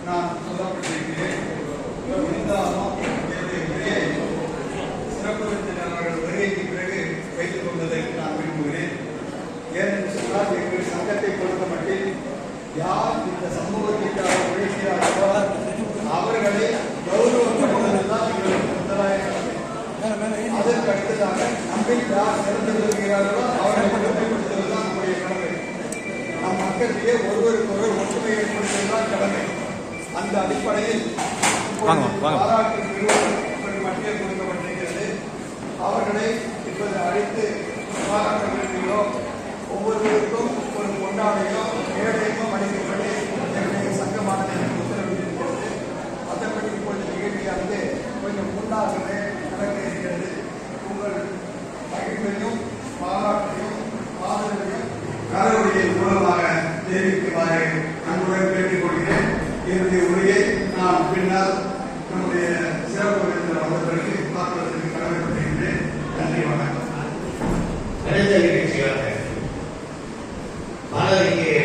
நான் சொல்லப்பட்டிருக்கிறேன். இருந்தாலும் என்னுடைய உரையை சிறப்பு விருந்தினர்கள் வருகைக்கு பிறகு வைத்துக் கொள்வதற்கு நான் விரும்புகிறேன். ஏனென்று சொன்னால் எங்கள் சங்கத்தை பொறுத்த மட்டில் யார் இந்த சமூகத்திற்காக உழைக்கிறார்களோ அவர்களை கௌரவப்படுவதுதான் எங்களுக்கு முதலாய கடமை. அதற்கு அடுத்ததாக நம்மை யார் சிறந்து விரும்புகிறார்களோ அவர்களை பெருமைப்படுத்துவதுதான் நம்முடைய கடமை. நம் மக்களிடையே ஒருவருக்கொருவர் ஒற்றுமை ஏற்படுத்துவதுதான் கடமை. அந்த அடிப்படையில் பாராட்டு நிறுவனம் மத்தியில் கொடுக்கப்பட்டிருக்கிறது. அவர்களை இப்போது அழைத்து பாராட்ட வேண்டியோம். ஒவ்வொருவருக்கும் ஒரு கொண்டாடையோ ஏழையோ அளிக்கப்பட்டு என்னுடைய சங்கமானது எனக்கு உத்தரவிட்டிருக்கிறது. மற்றபடி இப்பொழுது நிகழ்ச்சியானது கொஞ்சம் முன்னாகவே நடக்க இருக்கிறது. உங்கள் மகிழ்வையும் பாராட்டையும் ஆதரவையும் கரவொலியை மூலமாக தெரிவிக்குமாறு அன்புடன் கேட்டுக்கொள்கிறேன். என்னுடைய உரையை நான் பின்னர் நம்முடைய சிறப்பு விருந்தினர் அவர்களுக்கு பார்ப்பதற்கு கடமைப்பட்டிருக்கிறேன். நன்றி, வணக்கம். அடுத்த நிகழ்ச்சியாக பலருக்கு